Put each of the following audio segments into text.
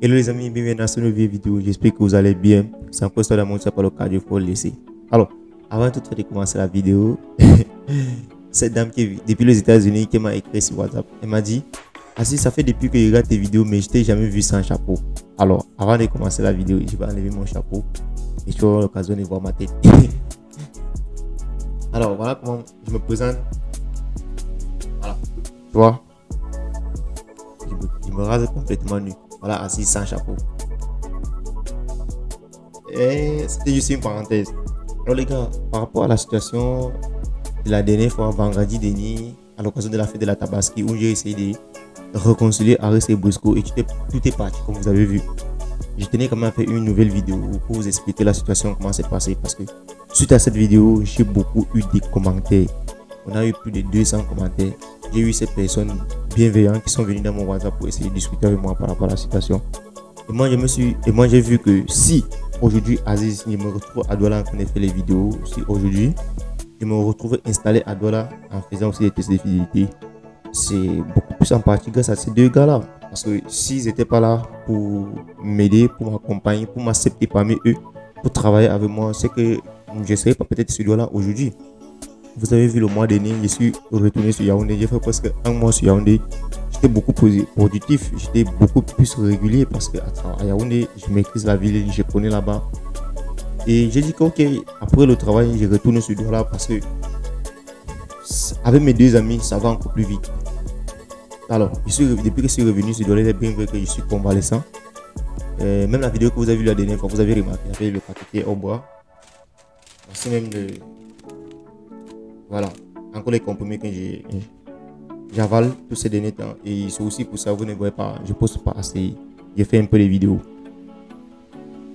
Hello les amis, bienvenue dans cette nouvelle vidéo. J'espère que vous allez bien. C'est encore ça dans mon chapeau le cardio, faut le laisser. Alors, avant tout de commencer la vidéo, cette dame qui depuis les États-Unis qui m'a écrit sur WhatsApp, elle m'a dit: Assis, ça fait depuis que je regarde tes vidéos, mais je t'ai jamais vu sans chapeau. Alors, avant de commencer la vidéo, je vais enlever mon chapeau et tu auras l'occasion de voir ma tête. Alors, voilà comment je me présente. Voilà, tu vois, je me rase complètement nu. Voilà, assis sans chapeau. Et c'était juste une parenthèse. Alors les gars, par rapport à la situation de la dernière fois, vendredi dernier, à l'occasion de la fête de la Tabaski, où j'ai essayé de réconcilier Aris et Briscoe et tout est parti comme vous avez vu. Je tenais quand même à faire une nouvelle vidéo pour vous expliquer la situation, comment c'est passé, parce que suite à cette vidéo, j'ai beaucoup eu des commentaires. On a eu plus de 200 commentaires. J'ai eu ces personnes bienveillantes qui sont venues dans mon WhatsApp pour essayer de discuter avec moi par rapport à la situation. Et moi j'ai vu que si aujourd'hui Aziz, je me retrouve à Douala en train de faire les vidéos, si aujourd'hui je me retrouve installé à Douala en faisant aussi des tests de fidélité, c'est beaucoup plus en partie grâce à ces deux gars-là. Parce que s'ils n'étaient pas là pour m'aider, pour m'accompagner, pour m'accepter parmi eux, pour travailler avec moi, c'est que je ne serais pas peut-être sur Douala aujourd'hui. Vous avez vu le mois dernier, je suis retourné sur Yaoundé. J'ai fait presque un mois sur Yaoundé. J'étais beaucoup plus productif, j'étais beaucoup plus régulier parce qu'à Yaoundé, je maîtrise la ville, je connais là-bas. Et j'ai dit que ok, après le travail, je retourne sur Douala parce que avec mes deux amis, ça va encore plus vite. Alors, depuis que je suis revenu sur Douala, il est bien vrai que je suis convalescent. Même la vidéo que vous avez vue la dernière fois, vous avez remarqué, j'avais le paquet au bras. C'est même de... Voilà, encore les comprimés que j'avale tous ces derniers temps. Et c'est aussi pour ça que vous ne voyez pas, je ne poste pas assez. J'ai fait un peu les vidéos.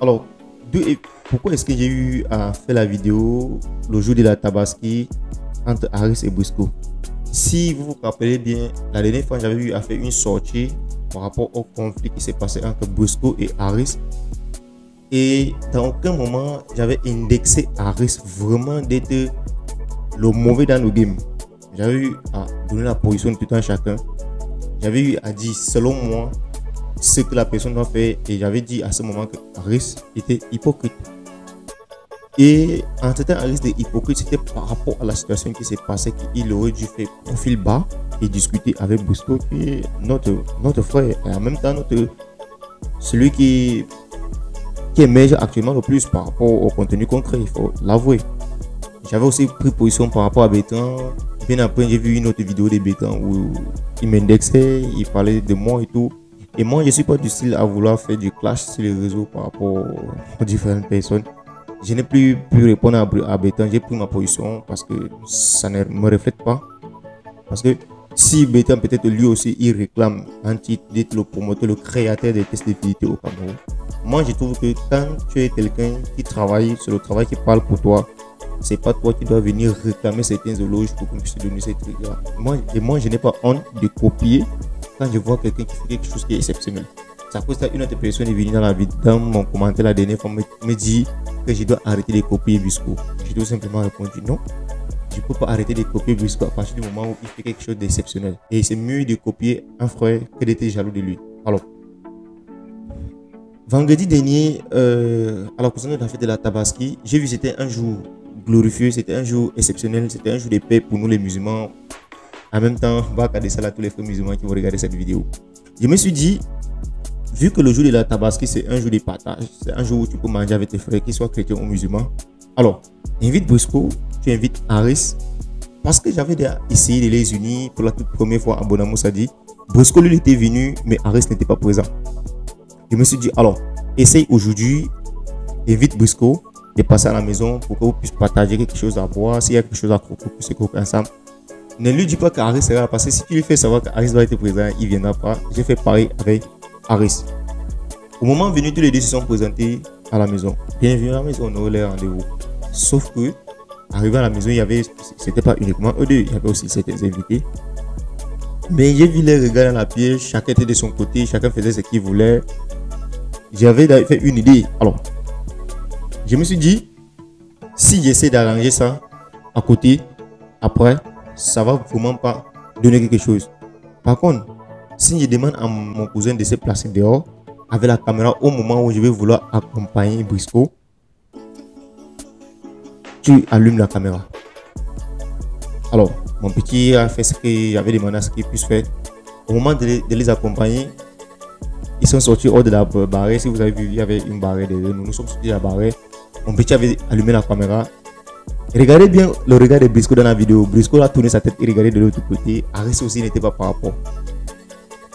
Alors, pourquoi est-ce que j'ai eu à faire la vidéo le jour de la Tabaski entre Aris et Briscoe? Si vous vous rappelez bien, la dernière fois j'avais eu à faire une sortie par rapport au conflit qui s'est passé entre Briscoe et Aris. Et dans aucun moment j'avais indexé Aris vraiment d'être le mauvais dans le game. J'avais eu à donner la position de tout un chacun. J'avais eu à dire selon moi ce que la personne doit faire, et j'avais dit à ce moment que Aris était hypocrite. Et en ce temps, Aris était hypocrite, c'était par rapport à la situation qui s'est passée, qu'il aurait dû faire profil bas et discuter avec Briscoe, qui est notre frère, et en même temps celui qui émerge actuellement le plus par rapport au contenu concret, il faut l'avouer. J'avais aussi pris position par rapport à Bertrand. Bien après, j'ai vu une autre vidéo de Bertrand où il m'indexait, il parlait de moi et tout. Et moi, je ne suis pas du style à vouloir faire du clash sur les réseaux par rapport aux différentes personnes. Je n'ai plus pu répondre à Bertrand. J'ai pris ma position parce que ça ne me reflète pas. Parce que si Bertrand, peut-être lui aussi, il réclame un titre d'être le promoteur, le créateur des tests de fidélité au Cameroun. Moi, je trouve que quand tu es quelqu'un qui travaille sur le travail qui parle pour toi, c'est pas toi qui dois venir réclamer certains éloges pour qu'on puisse te donner ces trucs-là. Moi, je n'ai pas honte de copier quand je vois quelqu'un qui fait quelque chose qui est exceptionnel. Ça cause une autre personne est venue dans mon commentaire la dernière fois, me dit que je dois arrêter de copier Briscoe. J'ai tout simplement répondu non. Je ne peux pas arrêter de copier Briscoe à partir du moment où il fait quelque chose d'exceptionnel. Et c'est mieux de copier un frère que d'être jaloux de lui. Alors, vendredi dernier, à l'occasion de la fête de la Tabaski, j'ai vu c'était un jour glorifieux, c'était un jour exceptionnel, c'était un jour de paix pour nous les musulmans. En même temps, on va accorder ça à tous les frères musulmans qui vont regarder cette vidéo. Je me suis dit, vu que le jour de la Tabaski c'est un jour de partage, c'est un jour où tu peux manger avec tes frères, qu'ils soient chrétiens ou musulmans, alors invite Briscoe, tu invites Aris, parce que j'avais déjà essayé de les unir pour la toute première fois à Bonamoussadi. Briscoe lui était venu, mais Aris n'était pas présent. Je me suis dit, alors essaye aujourd'hui, invite Briscoe de passer à la maison pour que vous puissiez partager quelque chose à boire. S'il y a quelque chose à croquer, pour se croquer ensemble. Ne lui dis pas qu'Aris sera là, parce que si tu lui fais savoir qu'Aris va être présent, il ne viendra pas. J'ai fait pareil avec Aris. Au moment venu, tous les deux se sont présentés à la maison. Bienvenue à la maison, on aurait les rendez-vous. Sauf que, arrivé à la maison, c'était pas uniquement eux deux, il y avait aussi certains invités. Mais j'ai vu les regards dans la pièce, chacun était de son côté, chacun faisait ce qu'il voulait. J'avais fait une idée. Alors, je me suis dit, si j'essaie d'arranger ça à côté, après, ça va vraiment pas donner quelque chose. Par contre, si je demande à mon cousin de se placer dehors, avec la caméra au moment où je vais vouloir accompagner Briscoe. Tu allumes la caméra. Alors, mon petit a fait ce que j'avais demandé à ce qu'il puisse faire. Au moment de les accompagner, ils sont sortis hors de la barrière. Si vous avez vu, il y avait une barrière derrière nous. Nous sommes sortis de la barrière. Mon petit avait allumé la caméra. Regardez bien le regard de Briscoe dans la vidéo. Briscoe a tourné sa tête et regardé de l'autre côté. Harris aussi n'était pas par rapport.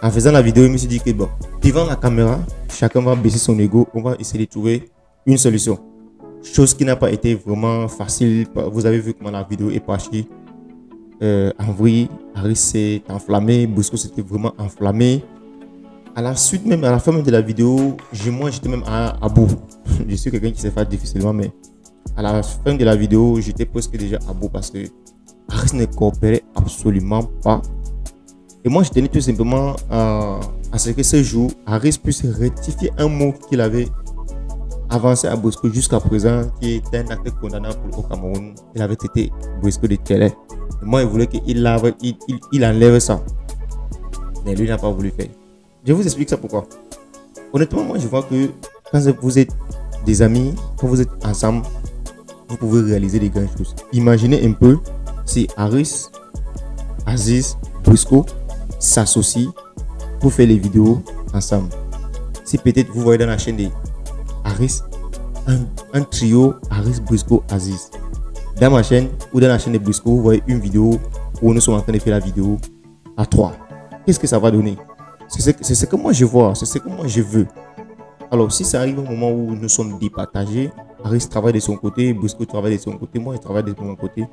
En faisant la vidéo, il me suis dit que bon, devant la caméra, chacun va baisser son ego. On va essayer de trouver une solution. Chose qui n'a pas été vraiment facile. Vous avez vu comment la vidéo est partie. En vrai, Harris s'est enflammé. Briscoe s'était vraiment enflammé. À la suite, même à la fin même de la vidéo, moi j'étais même à bout. Je suis quelqu'un qui s'efface difficilement, mais à la fin de la vidéo, j'étais presque déjà à bout parce que Harris ne coopérait absolument pas. Et moi, je tenais tout simplement à ce que ce jour, Harris puisse rectifier un mot qu'il avait avancé à Briscoe jusqu'à présent, qui était un acte condamnable au Cameroun. Il avait traité Briscoe de télé. Et moi, il voulait qu'il enlève ça. Mais lui n'a pas voulu faire. Je vous explique ça pourquoi. Honnêtement, moi, je vois que quand vous êtes des amis, quand vous êtes ensemble, vous pouvez réaliser des grandes choses. Imaginez un peu si Harris, Aziz, Briscoe s'associent pour faire les vidéos ensemble. Si peut-être vous voyez dans la chaîne de Harris, un trio Harris, Briscoe, Aziz. Dans ma chaîne ou dans la chaîne de Briscoe, vous voyez une vidéo où nous sommes en train de faire la vidéo à 3. Qu'est-ce que ça va donner? C'est ce que moi je vois, c'est ce que moi je veux. Alors si ça arrive au moment où nous sommes départagés, Harris travaille de son côté, Briscoe travaille de son côté, moi je travaille de mon côté.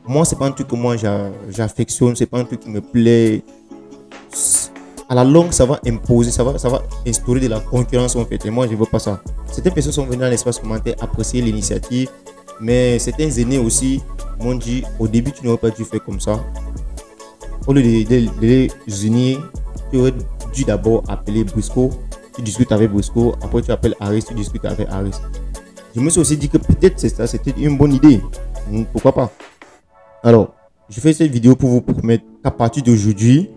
Moi c'est pas un truc que moi j'affectionne, c'est pas un truc qui me plaît. À la longue ça va imposer, ça va instaurer de la concurrence en fait. Et moi je veux pas ça. Certaines personnes sont venues dans l'espace commentaire apprécier l'initiative, mais certains aînés aussi m'ont dit au début tu n'aurais pas dû faire comme ça. Au lieu de les unir, tu aurais dû d'abord appeler Briscoe, tu discutes avec Briscoe, après tu appelles Harris, tu discutes avec Harris. Je me suis aussi dit que peut-être c'était une bonne idée. Pourquoi pas? Alors, je fais cette vidéo pour vous promettre qu'à partir d'aujourd'hui,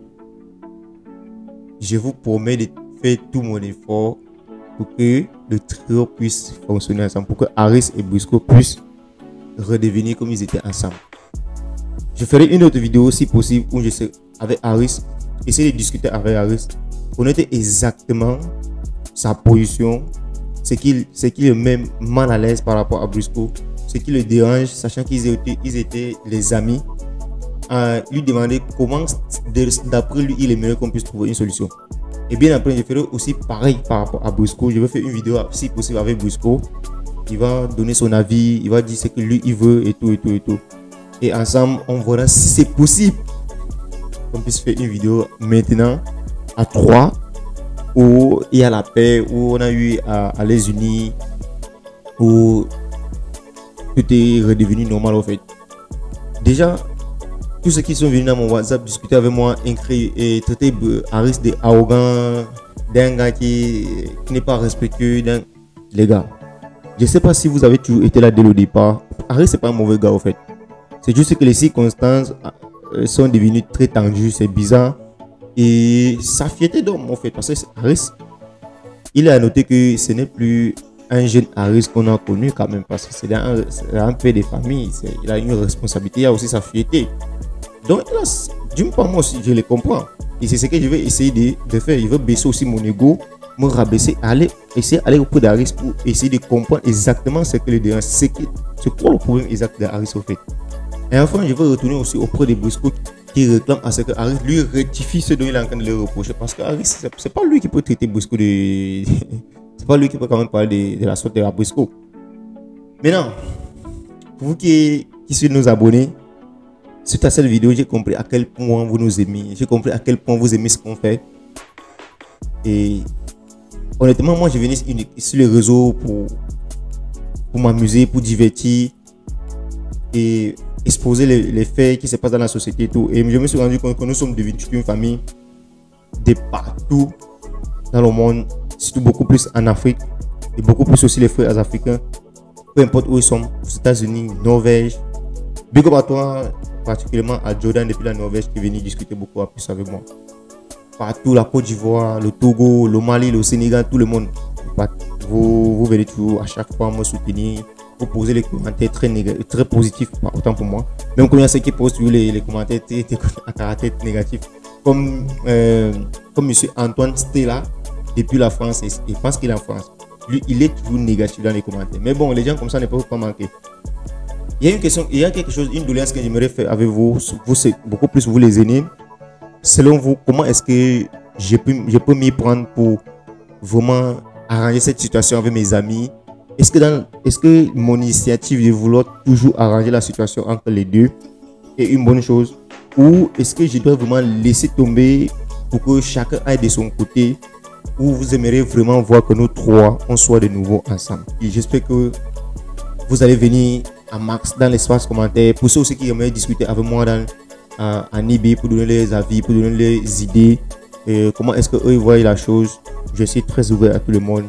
je vous promets de faire tout mon effort pour que le trio puisse fonctionner ensemble, pour que Harris et Briscoe puissent redevenir comme ils étaient ensemble. Je ferai une autre vidéo si possible où je serai avec Harris, essayer de discuter avec Harris, connaître exactement sa position, ce qui le met mal à l'aise par rapport à Briscoe, ce qui le dérange, sachant qu'ils étaient les amis, lui demander comment, d'après lui, il aimerait qu'on puisse trouver une solution. Et bien après, je ferai aussi pareil par rapport à Briscoe. Je vais faire une vidéo si possible avec Briscoe. Il va donner son avis, il va dire ce que lui il veut et tout. Et ensemble, on verra si c'est possible qu'on puisse faire une vidéo maintenant à 3 où il y a la paix, où on a eu à les unir, où tout est redevenu normal en fait. Déjà, tous ceux qui sont venus dans mon WhatsApp discuter avec moi, écrire et traiter Harris de arrogant, d'un gars qui n'est pas respectueux, les gars. Je ne sais pas si vous avez toujours été là dès le départ. Harris c'est pas un mauvais gars en fait. C'est juste que les circonstances sont devenues très tendues, c'est bizarre. Et ça fiétait d'homme en fait. Parce que Harris, il a noté que ce n'est plus un jeune Harris qu'on a connu quand même. Parce que c'est un père de famille. Il a une responsabilité, il a aussi sa fierté. Donc d'une part moi aussi je le comprends. Et c'est ce que je vais essayer de faire. Je veux baisser aussi mon ego, me rabaisser, essayer d'aller auprès d'Harris pour essayer de comprendre exactement ce que le dérange. C'est quoi le problème exact de Harris au fait. Et enfin, je vais retourner aussi auprès de Briscoe qui réclame à ce que Harris lui rectifie ce dont il est en train de le reprocher. Parce que Harris, c'est pas lui qui peut traiter Briscoe de... c'est pas lui qui peut quand même parler de la sorte de la Briscoe. Maintenant, pour vous qui suivez nos abonnés, suite à cette vidéo, j'ai compris à quel point vous nous aimez. J'ai compris à quel point vous aimez ce qu'on fait. Et honnêtement, moi, je venais sur les réseaux pour m'amuser, pour divertir et exposer les faits qui se passent dans la société et tout. Et je me suis rendu compte que nous sommes devenus une famille de partout dans le monde, surtout beaucoup plus en Afrique et beaucoup plus aussi les frères africains, peu importe où ils sont, aux États-Unis, Norvège. Big up à toi, particulièrement à Jordan depuis la Norvège qui est venu discuter beaucoup plus avec moi. partout, la Côte d'Ivoire, le Togo, le Mali, le Sénégal, tout le monde. Vous venez toujours à chaque fois me soutenir, vous posez les commentaires très positifs, autant pour moi. Même quand il y a ceux qui posent toujours les commentaires à caractère négatif. Comme M. Antoine Stella, depuis la France, et je pense qu'il est en France. Lui, il est toujours négatif dans les commentaires. Mais bon, les gens comme ça ne peuvent pas manquer. Il y a une question, il y a quelque chose, une doléance que j'aimerais faire avec vous, c'est beaucoup plus vous les aînés. Selon vous, comment est-ce que je peux m'y prendre pour vraiment arranger cette situation avec mes amis? Est-ce que mon initiative de vouloir toujours arranger la situation entre les deux est une bonne chose? Ou est-ce que je dois vraiment laisser tomber pour que chacun aille de son côté? Ou vous aimeriez vraiment voir que nous trois, on soit de nouveau ensemble? Et j'espère que vous allez venir à max dans l'espace commentaire. Pour ceux aussi qui aimeraient discuter avec moi en IB pour donner les avis, pour donner les idées, comment est-ce qu'eux voient la chose. Je suis très ouvert à tout le monde.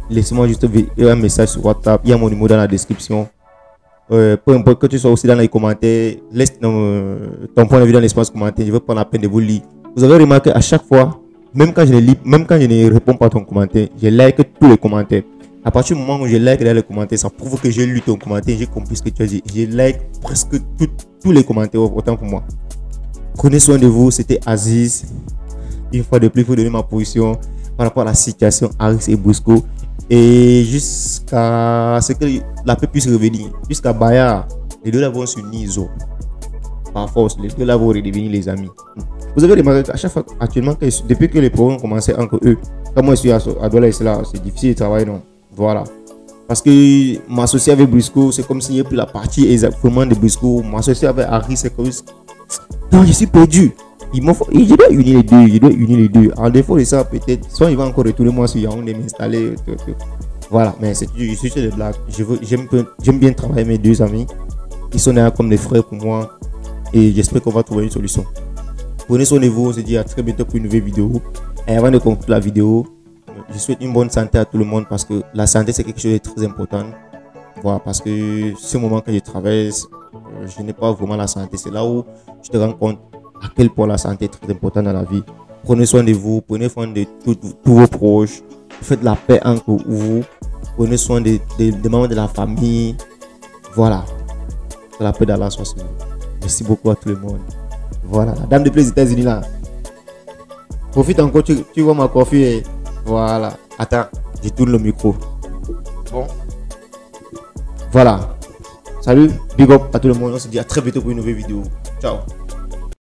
Laissez-moi juste un message sur WhatsApp. Il y a mon numéro dans la description. Peu importe que tu sois aussi dans les commentaires, laisse ton point de vue dans l'espace commentaire. Je vais prendre la peine de vous lire. Vous avez remarqué à chaque fois, même quand je les lis, même quand je ne réponds pas à ton commentaire, je like tous les commentaires. À partir du moment où je like dans les commentaires, ça prouve que j'ai lu ton commentaire, j'ai compris ce que tu as dit. Je like presque tous les commentaires, autant pour moi. Prenez soin de vous, c'était Aziz. Une fois de plus, il faut donner ma position par rapport à la situation Harris et Briscoe. Et jusqu'à ce que la paix puisse revenir, jusqu'à Bayard, les deux là vont s'unir. Par force, les deux là vont redevenir les amis. Vous avez remarqué à chaque fois, actuellement, depuis que les problèmes ont commencé entre eux, comme moi je suis à Douala, c'est difficile de travailler, non? Voilà. Parce que m'associer avec Briscoe, c'est comme s'il n'y a plus la partie exactement de Briscoe. M'associer avec Harris, c'est comme si... Non, je suis perdu. Je dois unir les deux. En défaut de ça, peut-être, soit il va encore retourner moi sur Yaoundé, m'installer. Voilà, mais c'est juste des blagues. J'aime bien travailler avec mes deux amis. Ils sont là comme des frères pour moi. Et j'espère qu'on va trouver une solution. Prenez soin de vous, on se dit à très bientôt pour une nouvelle vidéo. Et avant de conclure la vidéo, je souhaite une bonne santé à tout le monde parce que la santé c'est quelque chose de très important. Voilà, parce que ce moment que je travaille, je n'ai pas vraiment la santé. C'est là où je te rends compte à quel point la santé est très importante dans la vie. Prenez soin de vous, prenez soin de tous vos proches, faites la paix entre vous, prenez soin des membres de la famille. Voilà, que la paix d'Allah soit sur vous. Merci beaucoup à tout le monde. Voilà, la dame de plaisir des États-Unis là. Profite encore, tu vois ma coiffure. Et voilà, attends, je tourne le micro. Bon, voilà. Salut, big up à tout le monde. On se dit à très bientôt pour une nouvelle vidéo. Ciao.